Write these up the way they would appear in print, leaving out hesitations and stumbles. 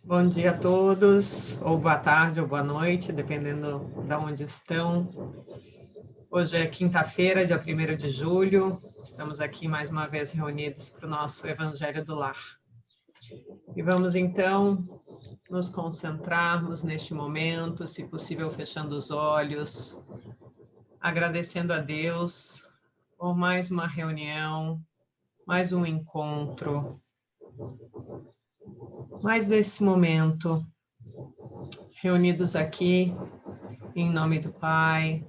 Bom dia a todos, ou boa tarde ou boa noite, dependendo de onde estão. Hoje é quinta-feira, dia 1º de julho, estamos aqui mais uma vez reunidos para o nosso Evangelho do Lar. E vamos então nos concentrarmos neste momento, se possível fechando os olhos, agradecendo a Deus por mais uma reunião, mais um encontro, mais desse momento, reunidos aqui em nome do Pai,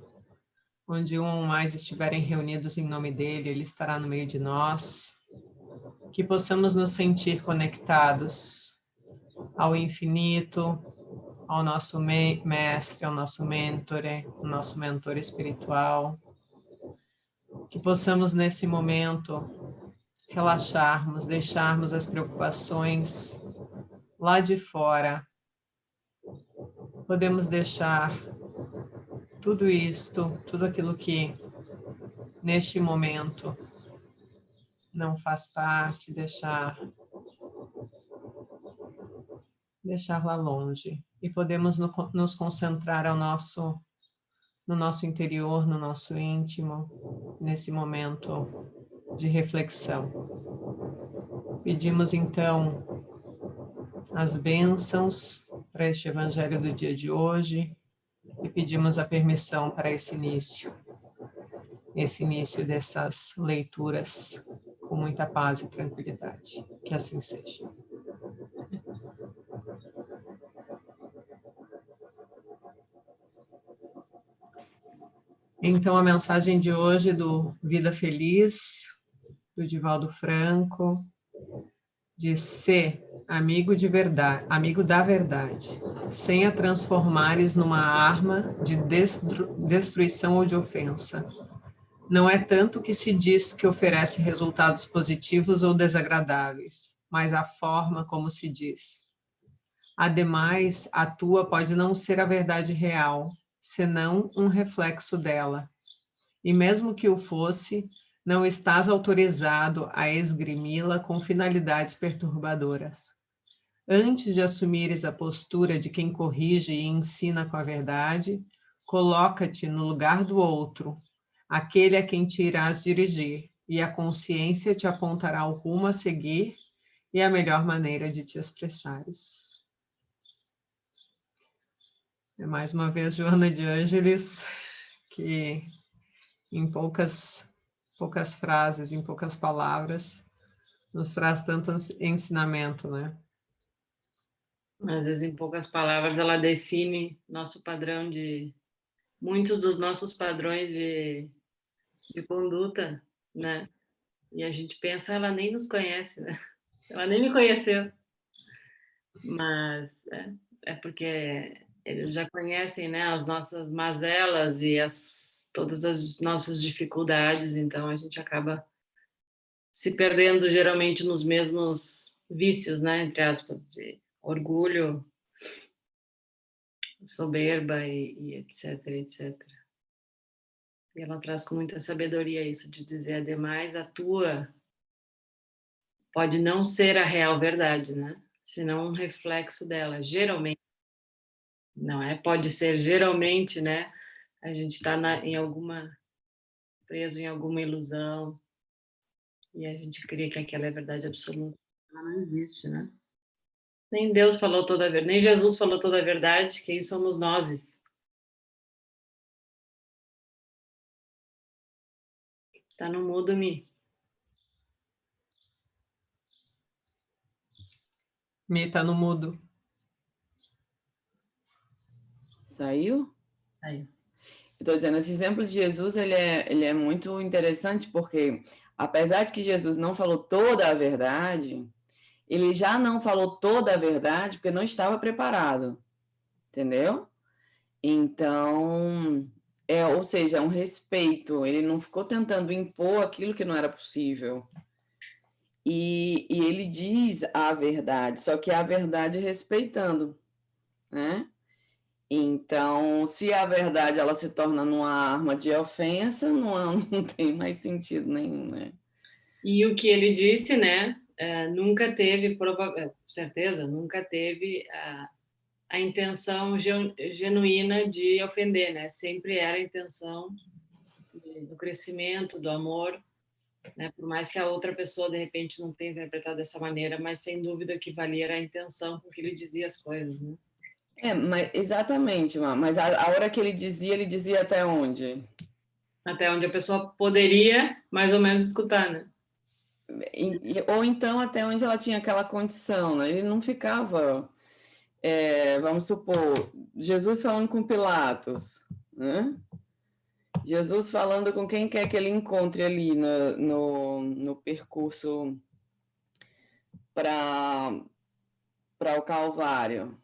onde um ou mais estiverem reunidos em nome dele, ele estará no meio de nós, que possamos nos sentir conectados ao infinito, ao nosso mestre, ao nosso mentor espiritual, que possamos nesse momento relaxarmos, deixarmos as preocupações lá de fora. Podemos deixar tudo isto, tudo aquilo que neste momento não faz parte, deixar lá longe. E podemos nos concentrar no nosso interior, no nosso íntimo, nesse momento de reflexão. Pedimos então as bênçãos para este evangelho do dia de hoje e pedimos a permissão para esse início dessas leituras com muita paz e tranquilidade. Que assim seja. Então, a mensagem de hoje do Vida Feliz, do Divaldo Franco, de ser amigo de verdade, amigo da verdade, sem a transformares numa arma de destruição ou de ofensa. Não é tanto que se diz que oferece resultados positivos ou desagradáveis, mas a forma como se diz. Ademais, a tua pode não ser a verdade real, senão um reflexo dela. E mesmo que o fosse, não estás autorizado a esgrimi-la com finalidades perturbadoras. Antes de assumires a postura de quem corrige e ensina com a verdade, coloca-te no lugar do outro, aquele a quem te irás dirigir, e a consciência te apontará o rumo a seguir e a melhor maneira de te expressares. É mais uma vez Joana de Ângeles, que em poucas frases, em poucas palavras, nos traz tanto ensinamento, né? Às vezes, em poucas palavras, ela define nosso padrão muitos dos nossos padrões de conduta, né? E a gente pensa, ela nem nos conhece, né? Ela nem me conheceu. Mas é porque eles já conhecem, né, as nossas mazelas e todas as nossas dificuldades, então a gente acaba se perdendo geralmente nos mesmos vícios, né, entre aspas, de orgulho, soberba e etc, etc. E ela traz com muita sabedoria isso de dizer, ademais, a tua pode não ser a real verdade, né? Senão um reflexo dela. Geralmente, não é? Pode ser geralmente, né? A gente está preso em alguma ilusão e a gente crê que aquela é a verdade absoluta. Ela não existe, né? Nem Deus falou toda a verdade, nem Jesus falou toda a verdade. Quem somos nós? Tá no mudo, Mi. Mi tá no mudo. Saiu? Saiu. Estou dizendo, esse exemplo de Jesus, ele é muito interessante, porque apesar de que Jesus não falou toda a verdade, ele já não falou toda a verdade porque não estava preparado, entendeu? Então, ou seja, um respeito, ele não ficou tentando impor aquilo que não era possível. E ele diz a verdade, só que a verdade respeitando, né? Então, se a verdade ela se torna numa arma de ofensa, não tem mais sentido nenhum, né? E o que ele disse, né? nunca teve, com certeza, nunca teve a intenção genuína de ofender, né? Sempre era a intenção do crescimento, do amor, né? Por mais que a outra pessoa, de repente, não tenha interpretado dessa maneira, mas sem dúvida o que valia era a intenção com que ele dizia as coisas, né? Mas, exatamente, mas a hora que ele dizia até onde? Até onde a pessoa poderia, mais ou menos, escutar, né? Ou então até onde ela tinha aquela condição, né? Ele não ficava, vamos supor, Jesus falando com Pilatos, né? Jesus falando com quem quer que ele encontre ali no percurso para o Calvário.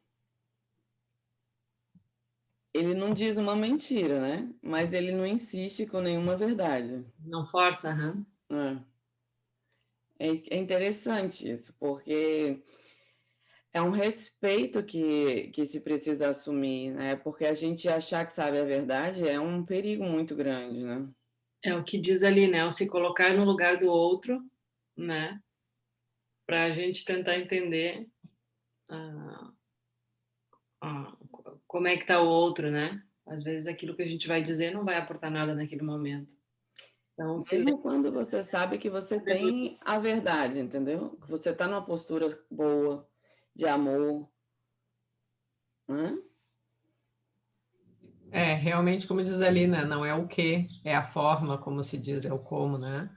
Ele não diz uma mentira, né? Mas ele não insiste com nenhuma verdade. Não força, É interessante isso, porque é um respeito que se precisa assumir, né? Porque a gente achar que sabe a verdade é um perigo muito grande, né? É o que diz ali, né? O se colocar no lugar do outro, né? Para a gente tentar entender como é que está o outro, né? Às vezes aquilo que a gente vai dizer não vai aportar nada naquele momento. Então, Mesmo quando você sabe que você tem a verdade, entendeu? Que você está numa postura boa, de amor, né? Realmente, como diz ali, né? Não é o que, é a forma, como se diz, é o como, né?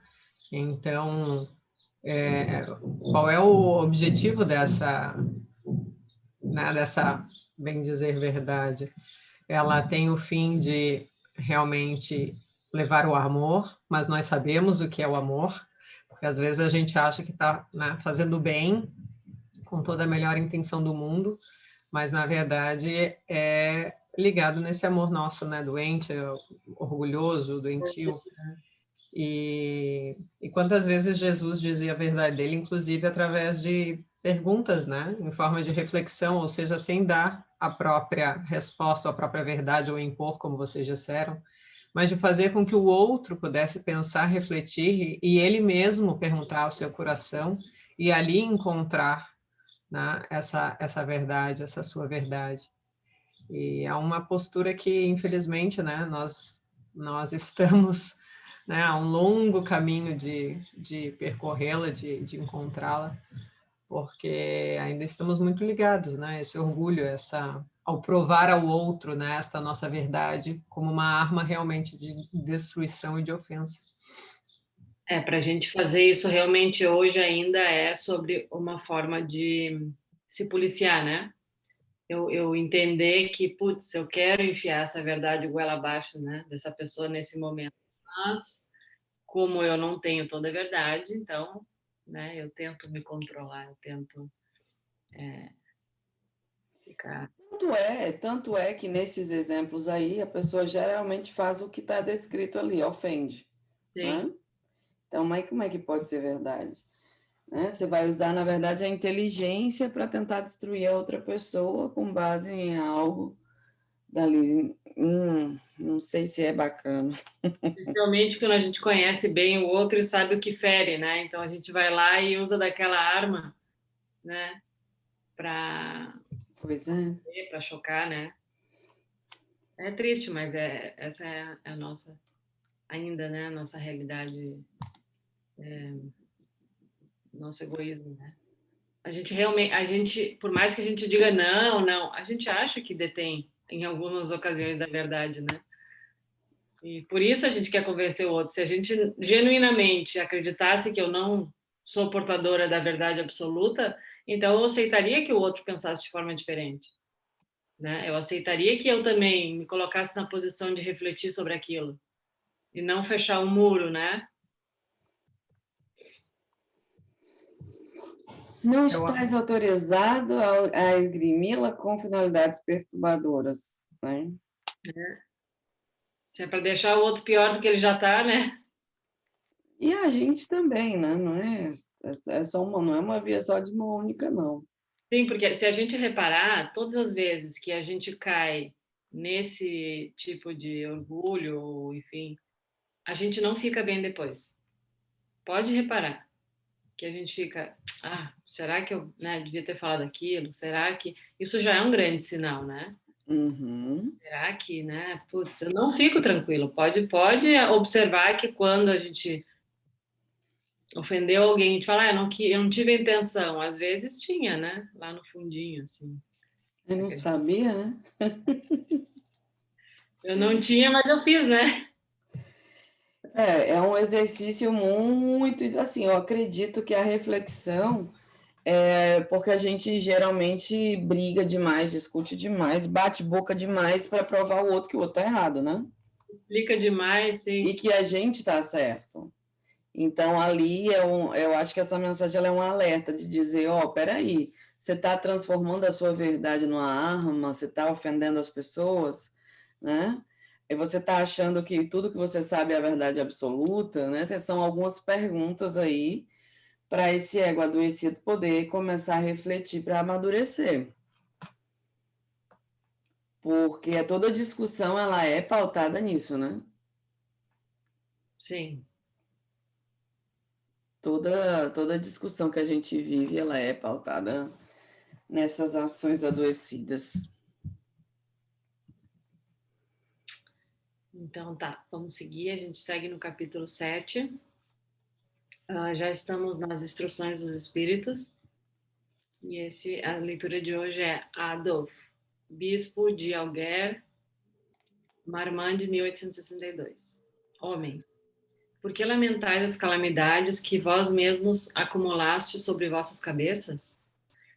Então, qual é o objetivo dessa, né, dessa, bem dizer, verdade? Ela tem o fim de realmente levar o amor, mas nós sabemos o que é o amor, porque às vezes a gente acha que está, né, fazendo bem, com toda a melhor intenção do mundo, mas na verdade é ligado nesse amor nosso, né, doente, orgulhoso, doentio. E quantas vezes Jesus dizia a verdade dele, inclusive através de perguntas, né, em forma de reflexão, ou seja, sem dar a própria resposta, a própria verdade ou impor, como vocês disseram, mas de fazer com que o outro pudesse pensar, refletir e ele mesmo perguntar ao seu coração e ali encontrar, né, essa verdade, essa sua verdade. E é uma postura que, infelizmente, né, nós estamos, né, a um longo caminho de percorrê-la, de encontrá-la, porque ainda estamos muito ligados, né, esse orgulho, ao provar ao outro, né, esta nossa verdade como uma arma realmente de destruição e de ofensa. para a gente fazer isso realmente hoje ainda é sobre uma forma de se policiar, né? Eu entender que, putz, eu quero enfiar essa verdade goela abaixo, né, dessa pessoa nesse momento. Mas, como eu não tenho toda a verdade, então, né, eu tento me controlar, eu tento ficar... Tanto é que nesses exemplos aí, a pessoa geralmente faz o que está descrito ali, ofende, né? Então, mas como é que pode ser verdade? Né? Você vai usar, na verdade, a inteligência para tentar destruir a outra pessoa com base em algo dali. Não sei se é bacana. Principalmente quando a gente conhece bem o outro e sabe o que fere, né? Então a gente vai lá e usa daquela arma, né? Pois é. Para chocar, né? É triste, mas essa é a nossa, ainda, né? A nossa realidade, nosso egoísmo, né? A gente realmente, por mais que a gente diga não, a gente acha que detém em algumas ocasiões da verdade, né? E por isso a gente quer convencer o outro. Se a gente genuinamente acreditasse que eu não sou portadora da verdade absoluta, então eu aceitaria que o outro pensasse de forma diferente, né? Eu aceitaria que eu também me colocasse na posição de refletir sobre aquilo e não fechar um muro, né? Não estás autorizado a esgrimi-la com finalidades perturbadoras, né? Se é para deixar o outro pior do que ele já está, né? E a gente também, né? Não é uma via só de mão única, não. Sim, porque se a gente reparar, todas as vezes que a gente cai nesse tipo de orgulho, enfim, a gente não fica bem depois. Pode reparar. que a gente fica, será que eu, né, devia ter falado aquilo? Será que... Isso já é um grande sinal, né? Uhum. Será que, né? Putz, eu não fico tranquilo. Pode observar que quando a gente ofendeu alguém, a gente fala, eu não tive a intenção. Às vezes tinha, né? Lá no fundinho, assim. Eu não sabia, né? Eu não tinha, mas eu fiz, né? É um exercício muito, assim, eu acredito que a reflexão porque a gente geralmente briga demais, discute demais, bate boca demais para provar o outro que o outro está errado, né? Explica demais, sim. E que a gente está certo. Então, ali, eu acho que essa mensagem ela é um alerta de dizer, peraí, você está transformando a sua verdade numa arma, você está ofendendo as pessoas, né? E você está achando que tudo que você sabe é a verdade absoluta, né? São algumas perguntas aí para esse ego adoecido poder começar a refletir para amadurecer. Porque toda discussão ela é pautada nisso, né? Sim. Toda discussão que a gente vive, ela é pautada nessas ações adoecidas. Então tá, vamos seguir. A gente segue no capítulo 7. Já estamos nas instruções dos espíritos. E a leitura de hoje é Adolf, bispo de Alger, Marmande, 1862. Homens, por que lamentais as calamidades que vós mesmos acumulastes sobre vossas cabeças?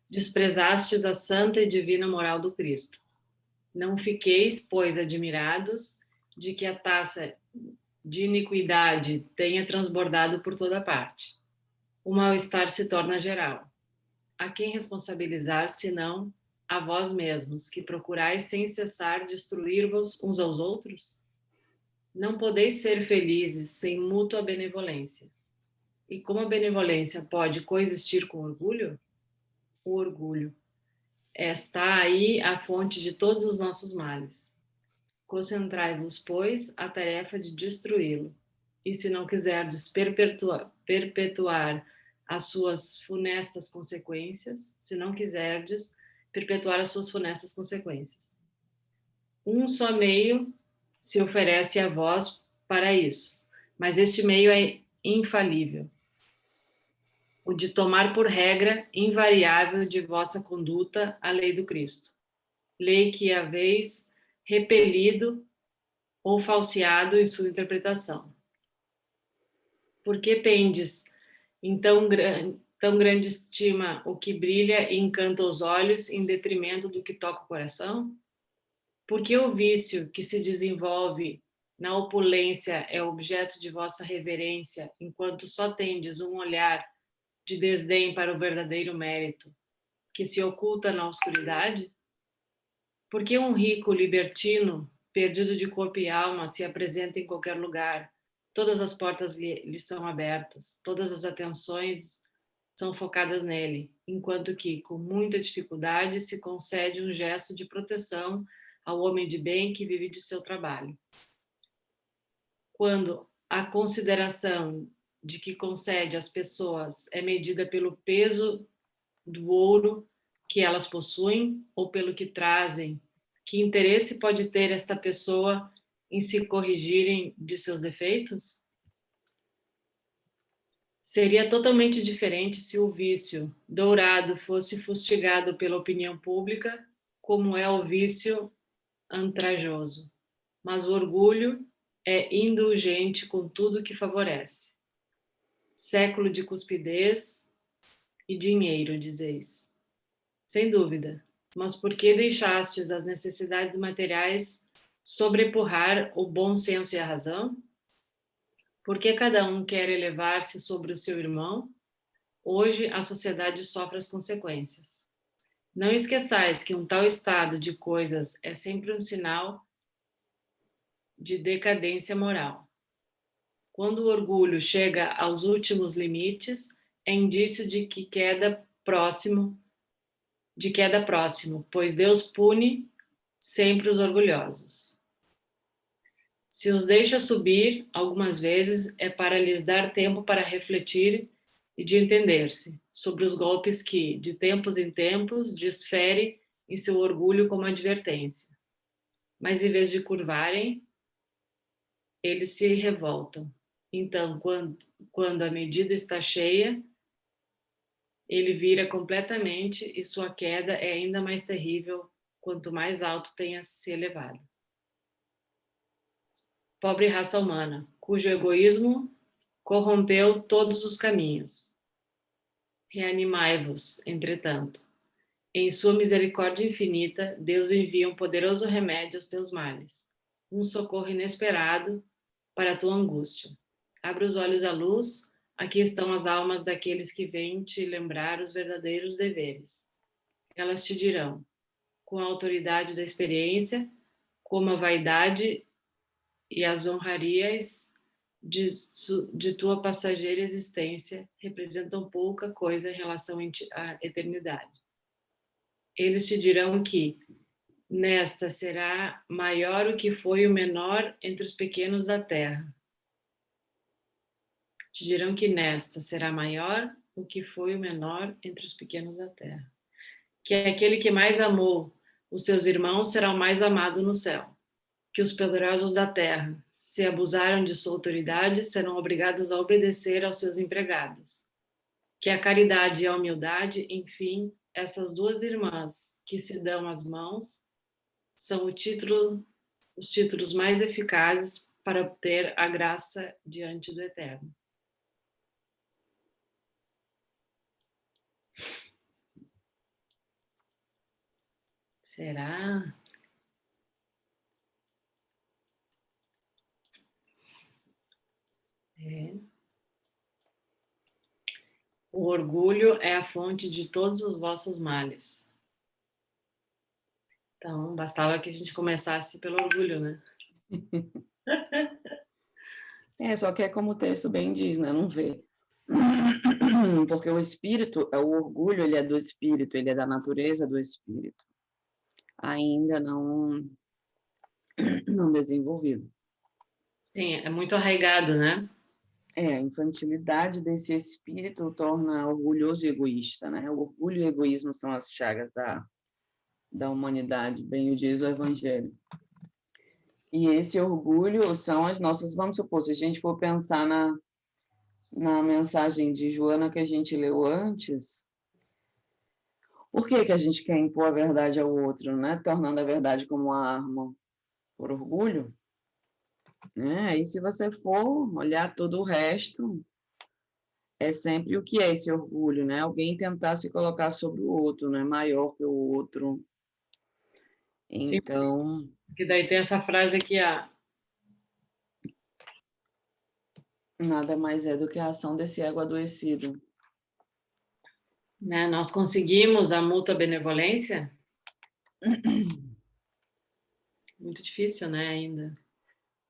Desprezastes a santa e divina moral do Cristo. Não fiqueis, pois, admirados de que a taça de iniquidade tenha transbordado por toda parte. O mal-estar se torna geral. A quem responsabilizar, senão a vós mesmos, que procurais sem cessar destruir-vos uns aos outros? Não podeis ser felizes sem mútua benevolência. E como a benevolência pode coexistir com orgulho? O orgulho está aí a fonte de todos os nossos males. Concentrai-vos, pois, a tarefa de destruí-lo. E se não quiserdes perpetuar as suas funestas consequências, se não quiserdes perpetuar as suas funestas consequências. Um só meio se oferece a vós para isso, mas este meio é infalível, o de tomar por regra invariável de vossa conduta a lei do Cristo, lei que haveis repelido ou falseado em sua interpretação. Por que tendes em tão grande estima o que brilha e encanta os olhos em detrimento do que toca o coração? Por que o vício que se desenvolve na opulência é objeto de vossa reverência, enquanto só tendes um olhar de desdém para o verdadeiro mérito, que se oculta na oscuridade? Por que um rico libertino, perdido de corpo e alma, se apresenta em qualquer lugar? Todas as portas lhe são abertas, todas as atenções são focadas nele, enquanto que, com muita dificuldade, se concede um gesto de proteção ao homem de bem que vive de seu trabalho. Quando a consideração de que concede às pessoas é medida pelo peso do ouro que elas possuem ou pelo que trazem, que interesse pode ter esta pessoa em se corrigirem de seus defeitos? Seria totalmente diferente se o vício dourado fosse fustigado pela opinião pública, como é o vício antrajoso. Mas o orgulho é indulgente com tudo que favorece. Século de cuspidez e dinheiro, dizeis. Sem dúvida, mas por que deixastes as necessidades materiais sobrepurrar o bom senso e a razão? Por que cada um quer elevar-se sobre o seu irmão? Hoje a sociedade sofre as consequências. Não esqueçais que um tal estado de coisas é sempre um sinal de decadência moral. Quando o orgulho chega aos últimos limites, é indício de queda próximo, pois Deus pune sempre os orgulhosos. Se os deixa subir algumas vezes, é para lhes dar tempo para refletir e de entender-se, sobre os golpes que, de tempos em tempos, desfere em seu orgulho como advertência. Mas, em vez de curvarem, eles se revoltam. Então, quando a medida está cheia, ele vira completamente e sua queda é ainda mais terrível quanto mais alto tenha se elevado. Pobre raça humana, cujo egoísmo corrompeu todos os caminhos. Reanimai-vos, entretanto. Em sua misericórdia infinita, Deus envia um poderoso remédio aos teus males, um socorro inesperado para a tua angústia. Abre os olhos à luz, aqui estão as almas daqueles que vêm te lembrar os verdadeiros deveres. Elas te dirão, com a autoridade da experiência, como a vaidade e as honrarias de tua passageira existência representam pouca coisa em relação à eternidade. Eles te dirão que nesta será maior o que foi o menor entre os pequenos da terra. Te dirão que nesta será maior o que foi o menor entre os pequenos da terra. Que aquele que mais amou os seus irmãos será o mais amado no céu. Que os poderosos da terra, se abusaram de sua autoridade, serão obrigados a obedecer aos seus empregados. Que a caridade e a humildade, enfim, essas duas irmãs que se dão as mãos, são os títulos mais eficazes para obter a graça diante do Eterno. Será? É. O orgulho é a fonte de todos os vossos males. Então, bastava que a gente começasse pelo orgulho, né? Só que é como o texto bem diz, né? Não vê. Porque o espírito, o orgulho, ele é do espírito, ele é da natureza do espírito. Ainda não desenvolvido. Sim, é muito arraigado, né? A infantilidade desse espírito o torna orgulhoso e egoísta, né? O orgulho e o egoísmo são as chagas da humanidade, bem o diz o Evangelho. E esse orgulho são as nossas, vamos supor, se a gente for pensar na mensagem de Joana que a gente leu antes, por que a gente quer impor a verdade ao outro, né? Tornando a verdade como uma arma? Por orgulho? E se você for olhar todo o resto, é sempre o que é esse orgulho, né? Alguém tentar se colocar sobre o outro, né? Maior que o outro. Então... Sim, que daí tem essa frase aqui, nada mais é do que a ação desse ego adoecido. Né? Nós conseguimos a mútua benevolência? Muito difícil, né, ainda.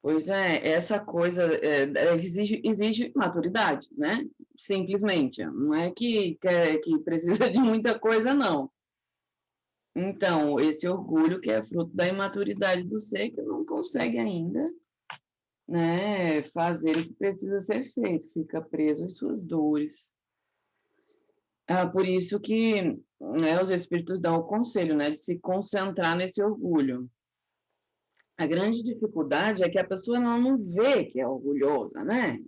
Pois é, essa coisa exige maturidade, né? Simplesmente. Não é que precisa de muita coisa, não. Então, esse orgulho que é fruto da imaturidade do ser, que não consegue ainda, né, fazer o que precisa ser feito, fica preso às suas dores. Por isso que, né, os espíritos dão o conselho, né, de se concentrar nesse orgulho. A grande dificuldade é que a pessoa não vê que é orgulhosa, né?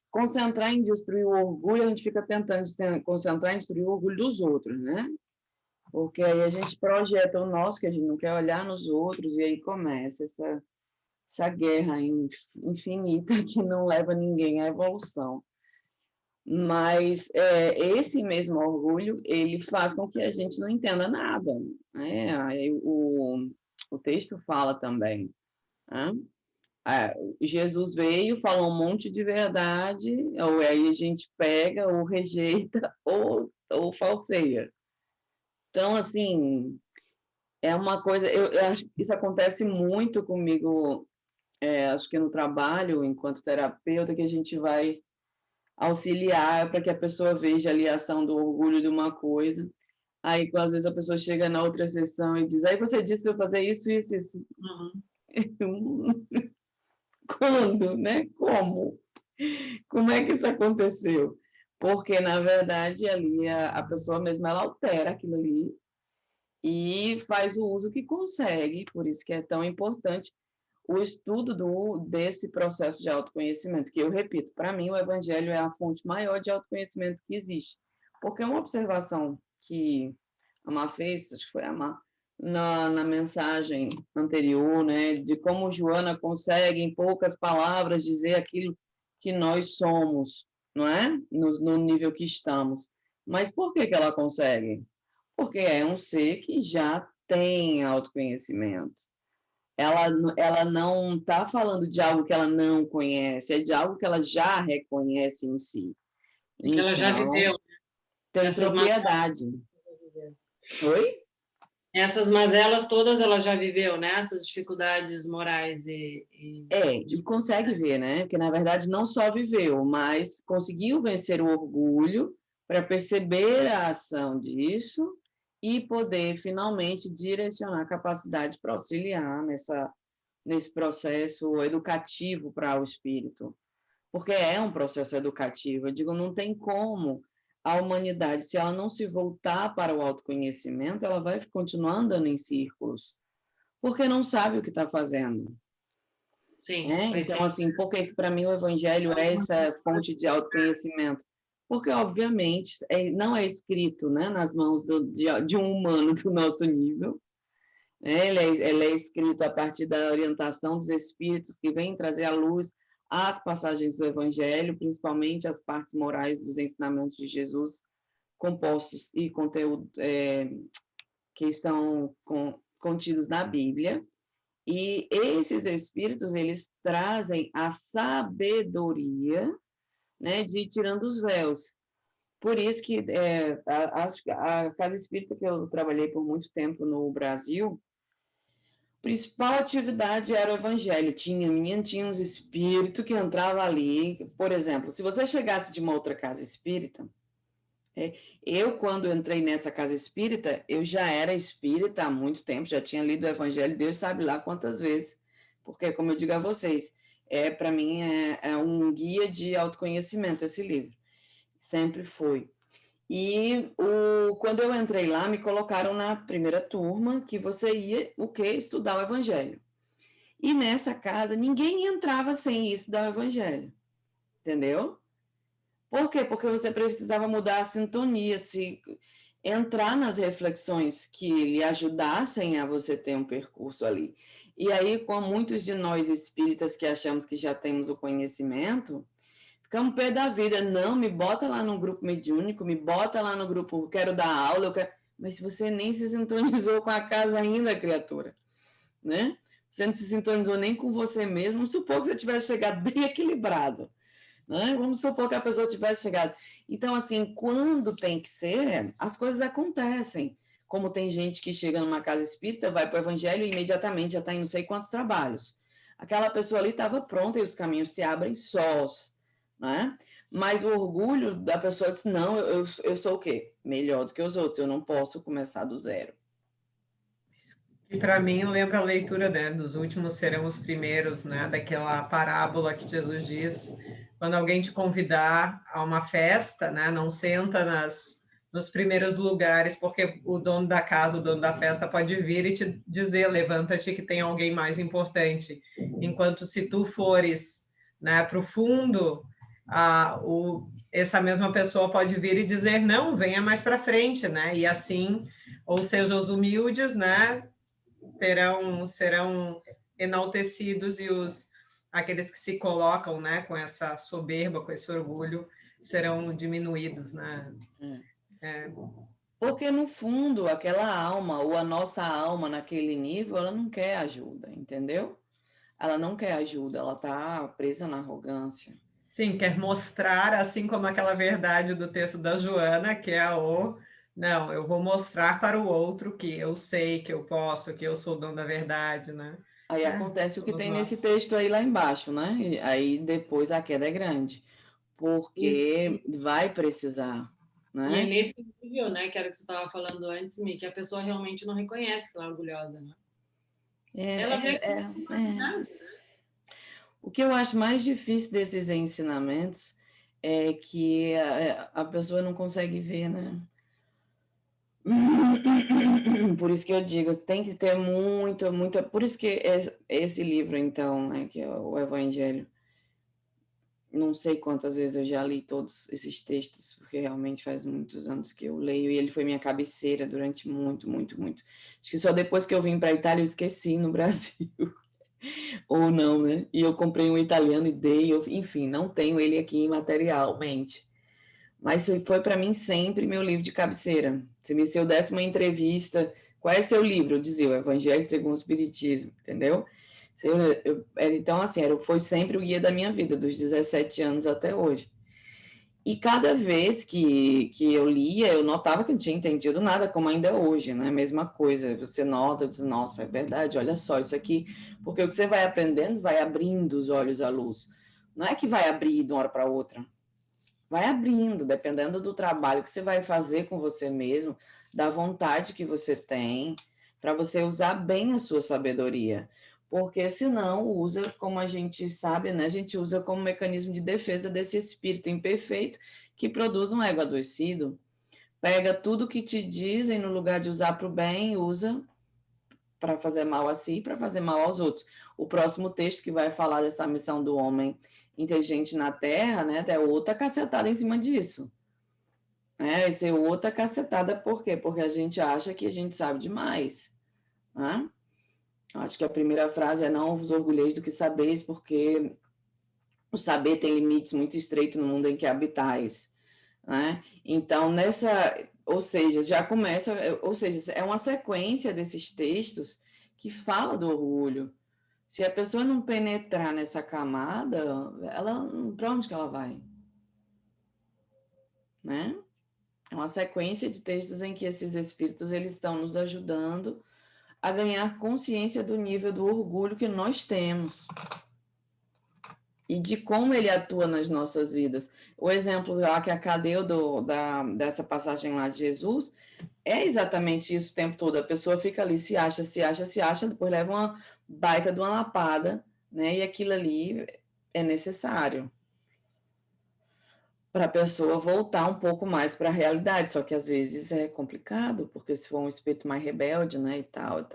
Concentrar em destruir o orgulho, a gente fica tentando concentrar em destruir o orgulho dos outros, né? Porque aí a gente projeta o nosso, que a gente não quer olhar nos outros, e aí começa essa guerra infinita que não leva ninguém à evolução. Mas esse mesmo orgulho, ele faz com que a gente não entenda nada, né? Aí o texto fala também, né? Jesus veio, falou um monte de verdade, ou aí a gente pega, ou rejeita, ou falseia. Então, assim, é uma coisa... Eu acho que isso acontece muito comigo, acho que no trabalho, enquanto terapeuta, que a gente vai auxiliar para que a pessoa veja ali a ação do orgulho de uma coisa. Aí, às vezes, a pessoa chega na outra sessão e diz, aí você disse para eu fazer isso, isso, isso. Uhum. Quando, né? Como? Como é que isso aconteceu? Porque, na verdade, ali a pessoa mesmo, ela altera aquilo ali e faz o uso que consegue, por isso que é tão importante o estudo desse processo de autoconhecimento, que eu repito, para mim o evangelho é a fonte maior de autoconhecimento que existe. Porque uma observação que a Má fez, acho que foi a Má, na mensagem anterior, né, de como Joana consegue, em poucas palavras, dizer aquilo que nós somos, não é? No nível que estamos. Mas por que ela consegue? Porque é um ser que já tem autoconhecimento. Ela não está falando de algo que ela não conhece, é de algo que ela já reconhece em si. Que ela já viveu. Então, tem propriedade. Oi? Essas mazelas todas ela já viveu, né? Essas dificuldades morais E consegue ver, né? Porque, na verdade, não só viveu, mas conseguiu vencer o orgulho para perceber a ação disso e poder, finalmente, direcionar a capacidade para auxiliar nesse processo educativo para o espírito. Porque é um processo educativo. Eu digo, não tem como a humanidade, se ela não se voltar para o autoconhecimento, ela vai continuar andando em círculos, porque não sabe o que está fazendo. Sim. Então, assim, por que para mim o evangelho é essa fonte de autoconhecimento? Porque, obviamente, não é escrito, né, nas mãos de um humano do nosso nível. Ele é escrito a partir da orientação dos espíritos que vêm trazer à luz as passagens do evangelho, principalmente as partes morais dos ensinamentos de Jesus, compostos e conteúdo que estão contidos na Bíblia. E esses espíritos, eles trazem a sabedoria, né, de ir tirando os véus. Por isso que a Casa Espírita, que eu trabalhei por muito tempo no Brasil, a principal atividade era o evangelho. Tinha uns espíritos que entravam ali. Por exemplo, se você chegasse de uma outra casa espírita, eu, quando entrei nessa casa espírita, eu já era espírita há muito tempo, já tinha lido o Evangelho, Deus sabe lá quantas vezes, porque, como eu digo a vocês, para mim é um guia de autoconhecimento esse livro, sempre foi. E quando eu entrei lá, me colocaram na primeira turma, que você ia, estudar o Evangelho. E nessa casa, ninguém entrava sem estudar o Evangelho, entendeu? Por quê? Porque você precisava mudar a sintonia, se entrar nas reflexões que lhe ajudassem a você ter um percurso ali. E aí, com muitos de nós espíritas que achamos que já temos o conhecimento, ficamos pé da vida. Não, me bota lá no grupo mediúnico, me bota lá no grupo, quero dar aula, eu quero... Mas se você nem se sintonizou com a casa ainda, criatura, né? Você não se sintonizou nem com você mesmo, vamos supor que você tivesse chegado bem equilibrado. Né? Vamos supor que a pessoa tivesse chegado. Então, assim, quando tem que ser, as coisas acontecem. Como tem gente que chega numa casa espírita, vai para o evangelho e imediatamente já está em não sei quantos trabalhos. Aquela pessoa ali estava pronta e os caminhos se abrem sós. Né? Mas o orgulho da pessoa diz, não, eu sou o quê? Melhor do que os outros, eu não posso começar do zero. E para mim lembra a leitura, né, dos últimos serão os primeiros, né, daquela parábola que Jesus diz, quando alguém te convidar a uma festa, né, não senta nos primeiros lugares, porque o dono da casa, o dono da festa pode vir e te dizer, levanta-te que tem alguém mais importante. Enquanto se tu fores, né, para o fundo, essa mesma pessoa pode vir e dizer, não, venha mais para frente, né, e assim, ou seja, os humildes, né, serão enaltecidos e aqueles que se colocam, né, com essa soberba, com esse orgulho, serão diminuídos, né? Porque, no fundo, aquela alma, ou a nossa alma naquele nível, ela não quer ajuda, entendeu? Ela não quer ajuda, ela está presa na arrogância. Sim, quer mostrar, assim como aquela verdade do texto da Joana, que é não, eu vou mostrar para o outro que eu sei, que eu posso, que eu sou o dono da verdade, né? Aí acontece o que tem nós. nesse texto aí lá embaixo, né? E aí depois a queda é grande, porque vai precisar, né? E é nesse nível, né, que era o que tu estava falando antes, Mi, que a pessoa realmente não reconhece que ela é orgulhosa, né? Ela vê O que eu acho mais difícil desses ensinamentos é que a pessoa não consegue ver, né? Por isso que eu digo, tem que ter muita... Por isso que esse livro, então, né, que é o Evangelho, não sei quantas vezes eu já li todos esses textos, porque realmente faz muitos anos que eu leio, e ele foi minha cabeceira durante muito. Acho que só depois que eu vim para a Itália eu esqueci no Brasil, ou não, né? E eu comprei um italiano e dei, enfim, não tenho ele aqui materialmente. Mas foi para mim sempre meu livro de cabeceira. Se eu desse uma entrevista, qual é seu livro? Eu dizia, o Evangelho segundo o Espiritismo, entendeu? Então, assim, foi sempre o guia da minha vida, dos 17 anos até hoje. E cada vez que eu lia, eu notava que não tinha entendido nada, como ainda é hoje, né? Mesma coisa, você nota, diz, nossa, é verdade, olha só, isso aqui... Porque o que você vai aprendendo vai abrindo os olhos à luz. Não é que vai abrir de uma hora para outra. Vai abrindo, dependendo do trabalho que você vai fazer com você mesmo, da vontade que você tem, para você usar bem a sua sabedoria. Porque senão usa, como a gente sabe, né? A gente usa como mecanismo de defesa desse espírito imperfeito que produz um ego adoecido. Pega tudo que te dizem, no lugar de usar para o bem, usa para fazer mal a si e para fazer mal aos outros. O próximo texto que vai falar dessa missão do homem inteligente na Terra, né, é outra cacetada em cima disso. Vai ser outra cacetada, por quê? Porque a gente acha que a gente sabe demais. Né? Acho que a primeira frase é: não vos orgulheis do que sabeis, porque o saber tem limites muito estreitos no mundo em que habitais. Né? Então, ou seja, já começa, ou seja, é uma sequência desses textos que fala do orgulho. Se a pessoa não penetrar nessa camada, para onde que ela vai? Né? É uma sequência de textos em que esses espíritos eles estão nos ajudando a ganhar consciência do nível do orgulho que nós temos e de como ele atua nas nossas vidas. O exemplo lá que a Cadeu dessa passagem lá de Jesus é exatamente isso o tempo todo. A pessoa fica ali, se acha, depois leva uma baita de uma lapada, né? E aquilo ali é necessário para a pessoa voltar um pouco mais para a realidade, só que às vezes é complicado, porque se for um espírito mais rebelde, né, e tal,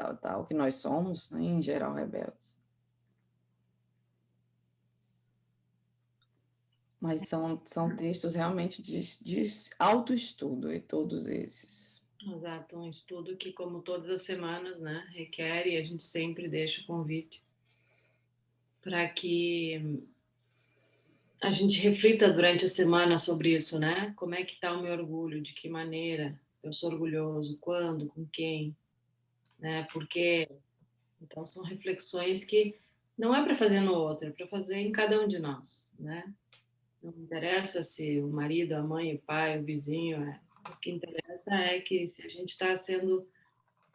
que nós somos, né, em geral, rebeldes. Mas são textos realmente de autoestudo, e todos esses. Exato, um estudo que, como todas as semanas, né, requer, e a gente sempre deixa o convite para que a gente reflita durante a semana sobre isso, né? Como é que está o meu orgulho? De que maneira eu sou orgulhoso? Quando? Com quem? Né? Por quê? Então, são reflexões que não é para fazer no outro, é para fazer em cada um de nós, né? Não interessa se o marido, a mãe, o pai, o vizinho, o que interessa é que se a gente está sendo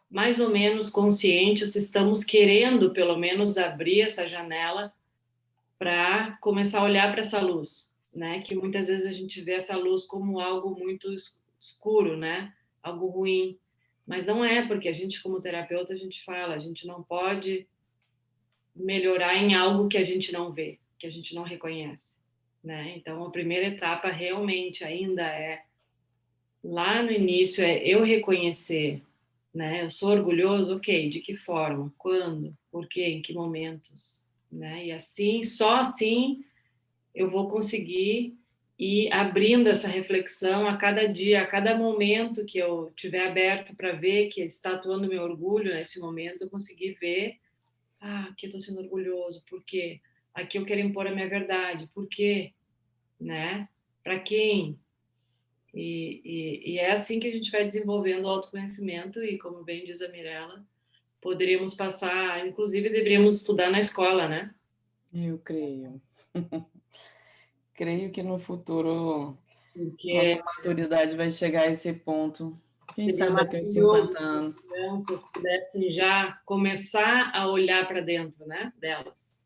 mais ou menos consciente, ou se estamos querendo, pelo menos, abrir essa janela para começar a olhar para essa luz, né? Que muitas vezes a gente vê essa luz como algo muito escuro, né? Algo ruim. Mas não é, porque a gente, como terapeuta, a gente fala, a gente não pode melhorar em algo que a gente não vê, que a gente não reconhece, né? Então, a primeira etapa realmente ainda é, lá no início, é eu reconhecer, né? Eu sou orgulhoso, ok, de que forma? Quando? Por quê? Em que momentos? Né? E assim, só assim, eu vou conseguir ir abrindo essa reflexão a cada dia, a cada momento que eu tiver aberto para ver que está atuando meu orgulho nesse momento, eu conseguir ver, aqui eu estou sendo orgulhoso, por quê? Aqui eu quero impor a minha verdade, por quê? Né? Para quem? E é assim que a gente vai desenvolvendo o autoconhecimento e, como bem diz a Mirella, poderíamos passar, inclusive deveríamos estudar na escola, né? Eu creio. Creio que no futuro Porque nossa maturidade vai chegar a esse ponto. Quem seria sabe daqui a uns 50 maravilhoso se anos. as crianças pudessem já começar a olhar para dentro, né, delas.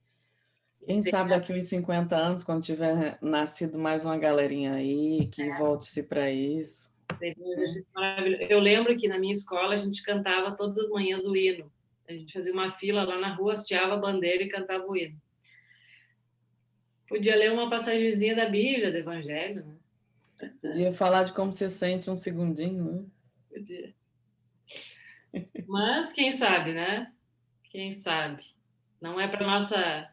Quem sabe daqui a uns 50 anos, quando tiver nascido mais uma galerinha aí, que volte-se para isso. Seria um exercício maravilhoso. Eu lembro que na minha escola a gente cantava todas as manhãs o hino. A gente fazia uma fila lá na rua, hasteava a bandeira e cantava o hino. Podia ler uma passagenzinha da Bíblia, do Evangelho, né? Podia falar de como você sente um segundinho, né? Podia. Mas quem sabe, né? Quem sabe? Não é para nossa...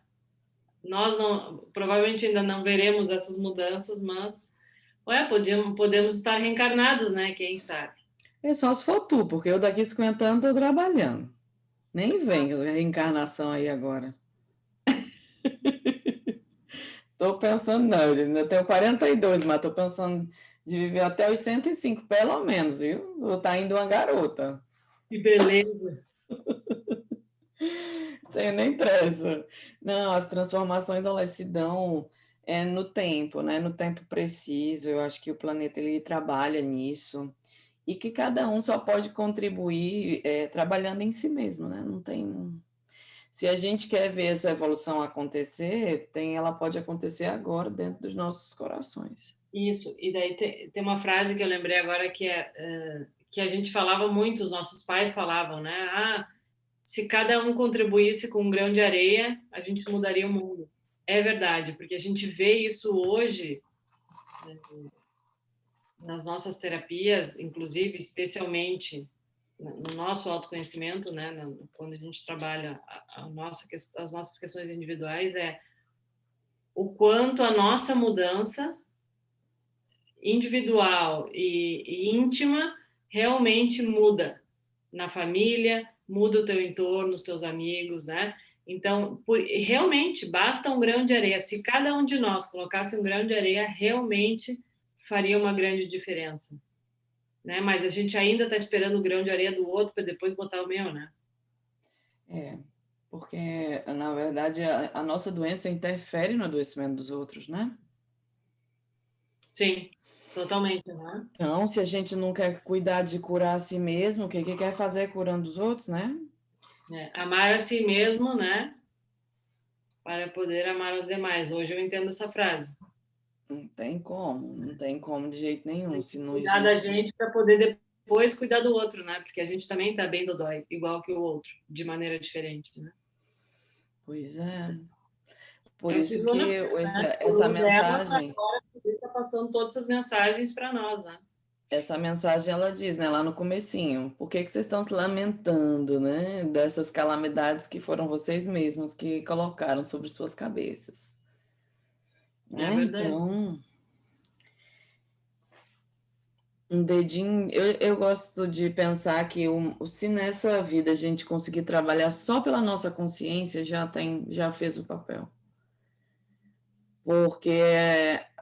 Nós não, provavelmente ainda não veremos essas mudanças, mas podemos estar reencarnados, né? Quem sabe? É só se for tu, porque eu daqui 50 anos estou trabalhando. Nem vem a reencarnação aí agora. Estou pensando, não, eu ainda tenho 42, mas estou pensando de viver até os 105, pelo menos, viu? Vou estar indo uma garota. Que beleza! Tenho nem pressa. Não, as transformações, elas se dão no tempo, né? No tempo preciso. Eu acho que o planeta, ele trabalha nisso. E que cada um só pode contribuir trabalhando em si mesmo, né? Não tem... Se a gente quer ver essa evolução acontecer, ela pode acontecer agora dentro dos nossos corações. Isso, e daí tem uma frase que eu lembrei agora que a gente falava muito, os nossos pais falavam, né? Ah, se cada um contribuísse com um grão de areia, a gente mudaria o mundo. É verdade, porque a gente vê isso hoje nas nossas terapias, inclusive, especialmente no nosso autoconhecimento, né? Quando a gente trabalha as nossas questões individuais, o quanto a nossa mudança individual e íntima realmente muda na família, muda o teu entorno, os teus amigos, né? Então, realmente, basta um grão de areia. Se cada um de nós colocasse um grão de areia, realmente faria uma grande diferença, né? Mas a gente ainda está esperando o grão de areia do outro para depois botar o meu, né? Porque, na verdade, a nossa doença interfere no adoecimento dos outros, né? Sim, totalmente, né? Então, se a gente não quer cuidar de curar a si mesmo, o que quer fazer curando os outros, né? Amar a si mesmo, né? Para poder amar os demais. Hoje eu entendo essa frase. Não tem como de jeito nenhum, se não Cuidar da existe. gente para poder depois cuidar do outro, né? Porque a gente também está bem dodói, igual que o outro, de maneira diferente, né? Pois é. Por É o que isso a que Joana fez, né? essa Curou dela, mensagem, agora está passando todas essas mensagens para nós, né? ela diz, né, lá no comecinho, por que vocês estão se lamentando, né, dessas calamidades que foram vocês mesmos que colocaram sobre suas cabeças, É né? verdade. Então, um dedinho, eu gosto de pensar que se nessa vida a gente conseguir trabalhar só pela nossa consciência, já fez o papel. Porque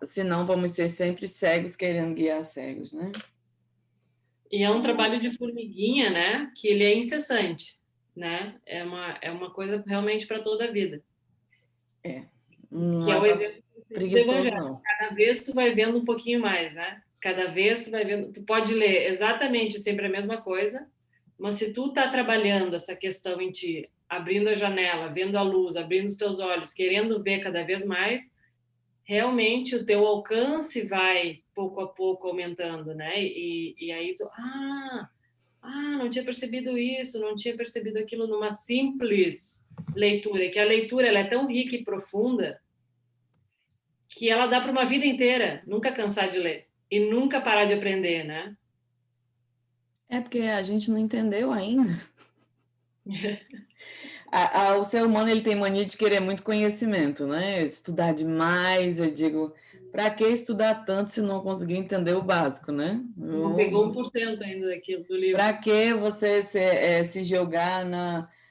senão vamos ser sempre cegos querendo guiar cegos, né? E é um trabalho de formiguinha, né? Que ele é incessante, né? É uma coisa realmente para toda a vida. Não Que é é o para exemplo do preguiçoso, Evangelho. não. Cada vez tu vai vendo um pouquinho mais, né? Cada vez tu vai vendo, tu pode ler exatamente sempre a mesma coisa, mas se tu tá trabalhando essa questão em ti, abrindo a janela, vendo a luz, abrindo os teus olhos, querendo ver cada vez mais, realmente o teu alcance vai pouco a pouco aumentando, né? E aí tu, não tinha percebido isso, não tinha percebido aquilo numa simples leitura, que a leitura ela é tão rica e profunda que ela dá para uma vida inteira, nunca cansar de ler e nunca parar de aprender, né? É porque a gente não entendeu ainda. O ser humano ele tem mania de querer muito conhecimento, né? Estudar demais, eu digo, para que estudar tanto se não conseguir entender o básico, né? Não pegou 1% ainda daquilo do livro. Para que você se jogar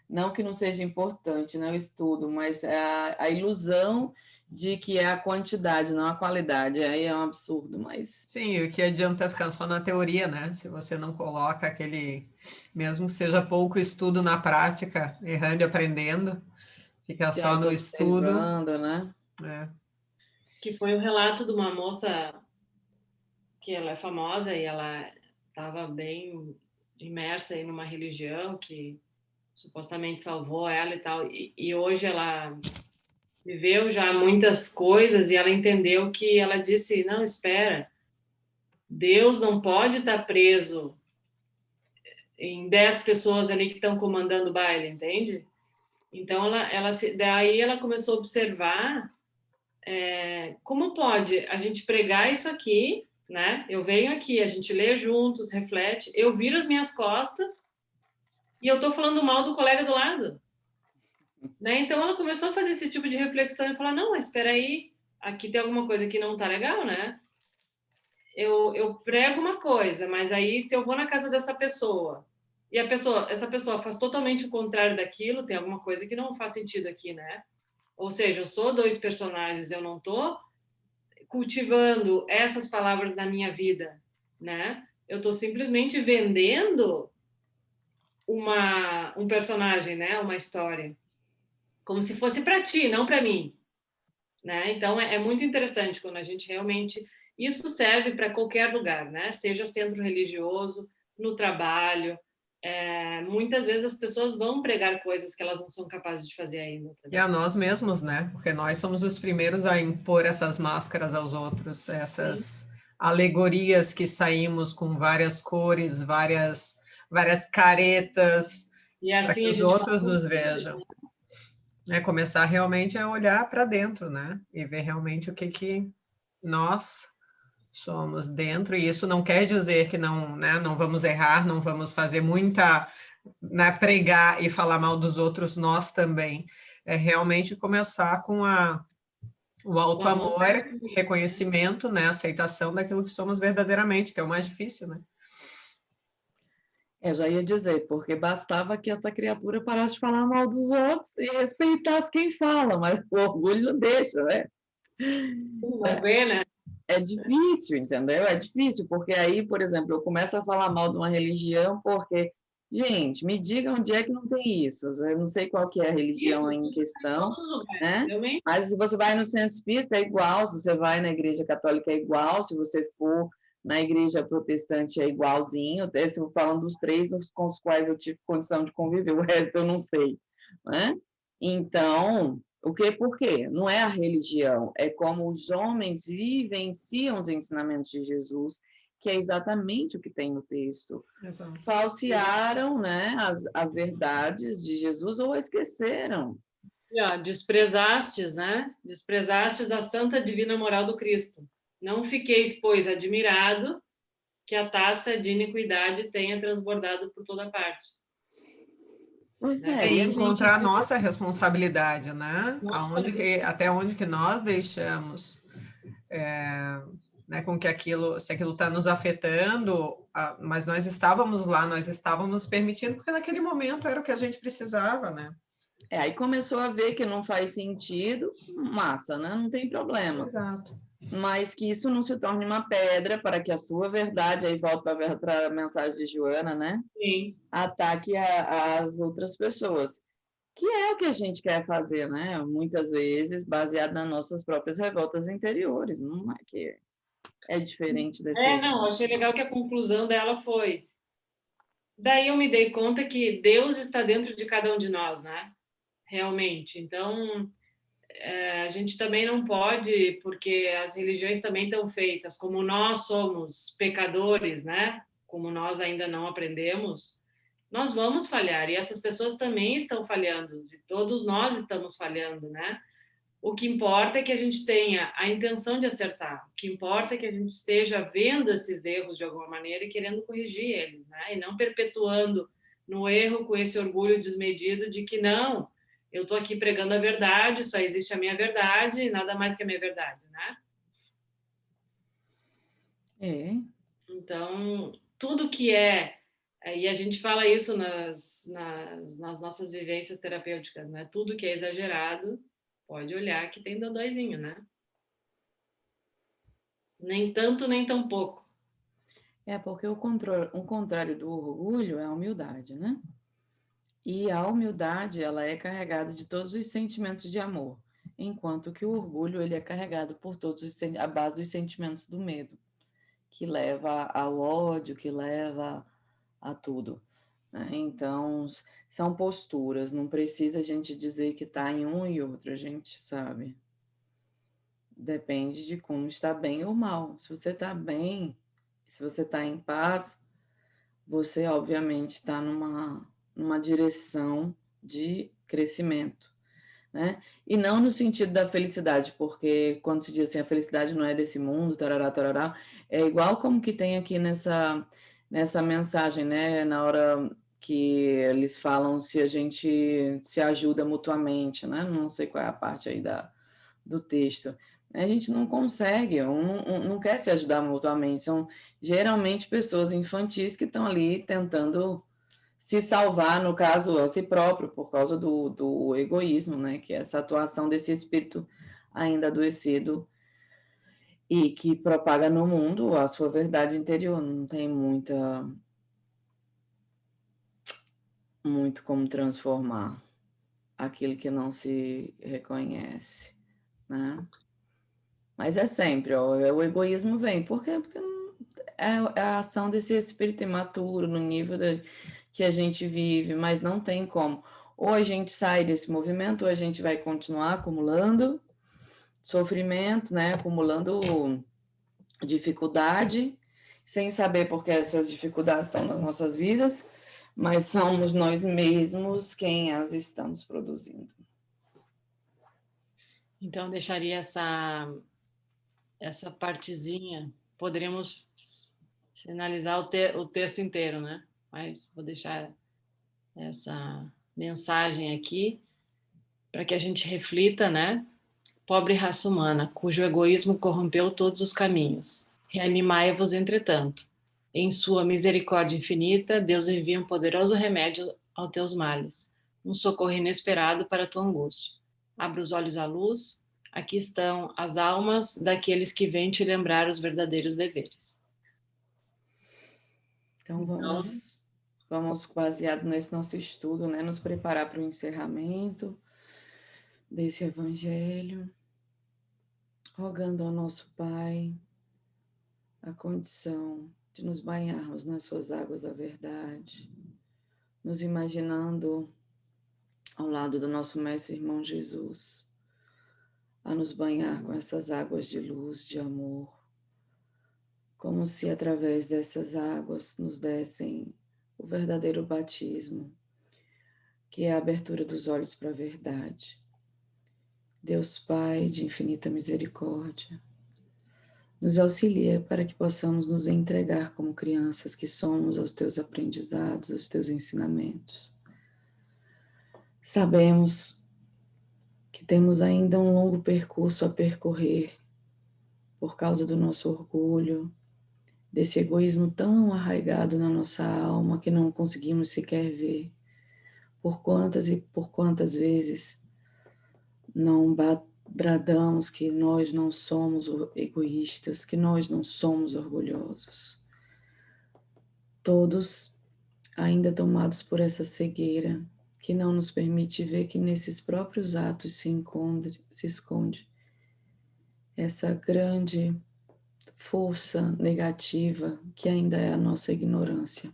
não que não seja importante, né, o estudo, mas a ilusão de que é a quantidade, não a qualidade. Aí é um absurdo, mas... Sim, o que adianta ficar só na teoria, né? Se você não coloca mesmo que seja pouco estudo na prática, errando e aprendendo, fica Se só no estudo. auto-observando, né? É. Que foi o relato de uma moça que ela é famosa e ela estava bem imersa em uma religião que supostamente salvou ela e tal. E hoje ela viveu já muitas coisas e ela entendeu que ela disse, não, espera, Deus não pode estar preso em 10 pessoas ali que estão comandando o baile, entende? Então daí ela começou a observar como pode a gente pregar isso aqui, né? Eu venho aqui, a gente lê juntos, reflete, eu viro as minhas costas e eu estou falando mal do colega do lado, né? Então ela começou a fazer esse tipo de reflexão e falar, não, mas espera aí, aqui tem alguma coisa que não tá legal, né? Eu prego uma coisa, mas aí se eu vou na casa dessa pessoa e essa pessoa faz totalmente o contrário daquilo, tem alguma coisa que não faz sentido aqui, né? Ou seja, eu sou dois personagens, eu não estou cultivando essas palavras na minha vida, né? Eu estou simplesmente vendendo um personagem, né? Uma história, como se fosse para ti, não para mim, né? Então é muito interessante quando a gente realmente isso serve para qualquer lugar, né? Seja centro religioso, no trabalho. Muitas vezes as pessoas vão pregar coisas que elas não são capazes de fazer ainda. E a nós mesmos, né? Porque nós somos os primeiros a impor essas máscaras aos outros, essas alegorias que saímos com várias cores, várias caretas, E para que assim a os gente faz outros com nos os vejam. Começar realmente a olhar para dentro, né? E ver realmente o que nós somos dentro, e isso não quer dizer que não, né, não vamos errar, não vamos fazer muita, né, pregar e falar mal dos outros, nós também. É realmente começar com o auto-amor, reconhecimento, né, aceitação daquilo que somos verdadeiramente, que é o mais difícil, né? Eu já ia dizer, porque bastava que essa criatura parasse de falar mal dos outros e respeitasse quem fala, mas o orgulho não deixa, né? Não vê, né? É difícil, entendeu? É difícil, porque aí, por exemplo, eu começo a falar mal de uma religião porque, gente, me diga onde é que não tem isso. Eu não sei qual que é a religião em questão, né? Mas se você vai no centro espírita é igual, se você vai na igreja católica é igual, se você for na igreja protestante é igualzinho, falando dos três com os quais eu tive condição de conviver, o resto eu não sei, né? Então, por quê? Não é a religião, é como os homens vivenciam os ensinamentos de Jesus, que é exatamente o que tem no texto. Exato. Falsearam, né, as verdades de Jesus ou esqueceram. Desprezastes, né? Desprezastes a santa divina moral do Cristo. Não fiqueis, pois, admirado que a taça de iniquidade tenha transbordado por toda parte. Pois E encontrar a gente... nossa responsabilidade, né? Até onde que nós deixamos, né, com que se aquilo está nos afetando, mas nós estávamos lá, nós estávamos permitindo, porque naquele momento era o que a gente precisava, né? Aí começou a ver que não faz sentido, massa, né? Não tem problema. Exato. Mas que isso não se torne uma pedra para que a sua verdade, aí volta para a mensagem de Joana, né? Sim. Ataque as outras pessoas. Que é o que a gente quer fazer, né? Muitas vezes baseado nas nossas próprias revoltas interiores, não é que é diferente desse exemplo. Não, achei legal que a conclusão dela foi. Daí eu me dei conta que Deus está dentro de cada um de nós, né? Realmente. Então, a gente também não pode, porque as religiões também estão feitas, como nós somos pecadores, né? Como nós ainda não aprendemos, nós vamos falhar, e essas pessoas também estão falhando, e todos nós estamos falhando, né? O que importa é que a gente tenha a intenção de acertar, o que importa é que a gente esteja vendo esses erros de alguma maneira e querendo corrigir eles, né? E não perpetuando no erro com esse orgulho desmedido de que não, eu estou aqui pregando a verdade, só existe a minha verdade e nada mais que a minha verdade, né? Então, tudo que e a gente fala isso nas nossas vivências terapêuticas, né? Tudo que é exagerado, pode olhar que tem dodóizinho, né? Nem tanto, nem tão pouco. Porque o contrário do orgulho é a humildade, né? E a humildade, ela é carregada de todos os sentimentos de amor, enquanto que o orgulho, ele é carregado por a base dos sentimentos do medo, que leva ao ódio, que leva a tudo, né? Então, são posturas, não precisa a gente dizer que está em um e outro, a gente sabe. Depende de como está bem ou mal. Se você está bem, se você está em paz, você, obviamente, está numa direção de crescimento. né? E não no sentido da felicidade, porque quando se diz assim, a felicidade não é desse mundo, tarará, tarará, é igual como que tem aqui nessa mensagem, né? Na hora que eles falam se a gente se ajuda mutuamente, né? Não sei qual é a parte aí do texto. A gente não consegue, não quer se ajudar mutuamente. São geralmente pessoas infantis que estão ali tentando se salvar, no caso, a si próprio, por causa do egoísmo, né? Que é essa atuação desse espírito ainda adoecido e que propaga no mundo a sua verdade interior. Não tem muito como transformar aquilo que não se reconhece, né? Mas é sempre, ó, o egoísmo vem. Por quê? Porque é a ação desse espírito imaturo no nível que a gente vive, mas não tem como. Ou a gente sai desse movimento, ou a gente vai continuar acumulando sofrimento, né? Acumulando dificuldade, sem saber por que essas dificuldades estão nas nossas vidas, mas somos nós mesmos quem as estamos produzindo. Então, deixaria essa partezinha, poderíamos finalizar o texto inteiro, né? Mas vou deixar essa mensagem aqui para que a gente reflita, né? Pobre raça humana, cujo egoísmo corrompeu todos os caminhos. Reanimai-vos, entretanto. Em sua misericórdia infinita, Deus envia um poderoso remédio aos teus males, um socorro inesperado para a tua angústia. Abra os olhos à luz, aqui estão as almas daqueles que vêm te lembrar os verdadeiros deveres. Então, vamos baseado nesse nosso estudo, né, nos preparar para o encerramento desse evangelho, rogando ao nosso Pai a condição de nos banharmos nas suas águas da verdade, nos imaginando ao lado do nosso mestre irmão Jesus, a nos banhar com essas águas de luz, de amor, como se através dessas águas nos dessem o verdadeiro batismo, que é a abertura dos olhos para a verdade. Deus Pai de infinita misericórdia, nos auxilia para que possamos nos entregar como crianças que somos aos teus aprendizados, aos teus ensinamentos. Sabemos que temos ainda um longo percurso a percorrer por causa do nosso orgulho, desse egoísmo tão arraigado na nossa alma que não conseguimos sequer ver. Por quantas e por quantas vezes não bradamos que nós não somos egoístas, que nós não somos orgulhosos. Todos ainda tomados por essa cegueira que não nos permite ver que nesses próprios atos se esconde essa grande força negativa que ainda é a nossa ignorância.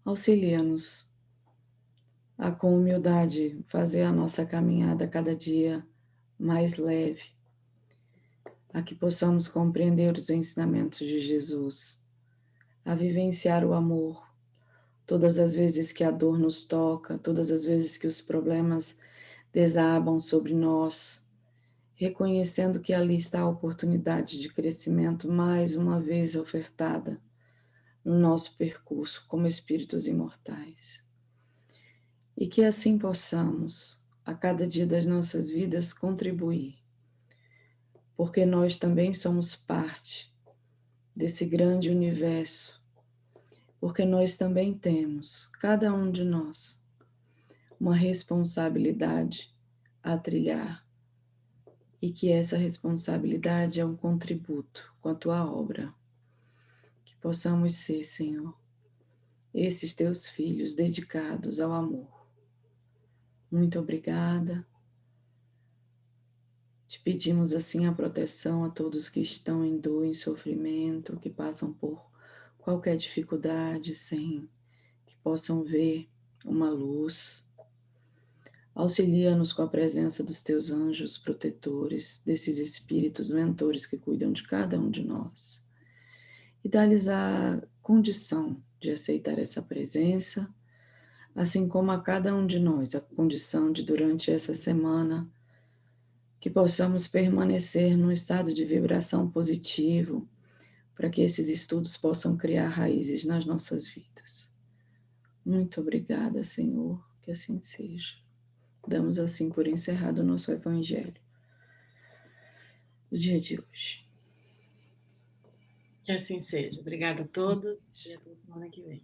Auxilia-nos a, com humildade, fazer a nossa caminhada cada dia mais leve, a que possamos compreender os ensinamentos de Jesus, a vivenciar o amor, todas as vezes que a dor nos toca, todas as vezes que os problemas desabam sobre nós, reconhecendo que ali está a oportunidade de crescimento mais uma vez ofertada no nosso percurso como espíritos imortais. E que assim possamos, a cada dia das nossas vidas, contribuir, porque nós também somos parte desse grande universo, porque nós também temos, cada um de nós, uma responsabilidade a trilhar, e que essa responsabilidade é um contributo com a tua obra. Que possamos ser, Senhor, esses teus filhos dedicados ao amor. Muito obrigada. Te pedimos assim a proteção a todos que estão em dor, em sofrimento, que passam por qualquer dificuldade, sem que possam ver uma luz. Auxilia-nos com a presença dos teus anjos protetores, desses espíritos mentores que cuidam de cada um de nós. E dá-lhes a condição de aceitar essa presença, assim como a cada um de nós, a condição de durante essa semana que possamos permanecer num estado de vibração positivo, para que esses estudos possam criar raízes nas nossas vidas. Muito obrigada, Senhor, que assim seja. Damos assim por encerrado o nosso Evangelho do dia de hoje. Que assim seja. Obrigada a todos e até semana que vem.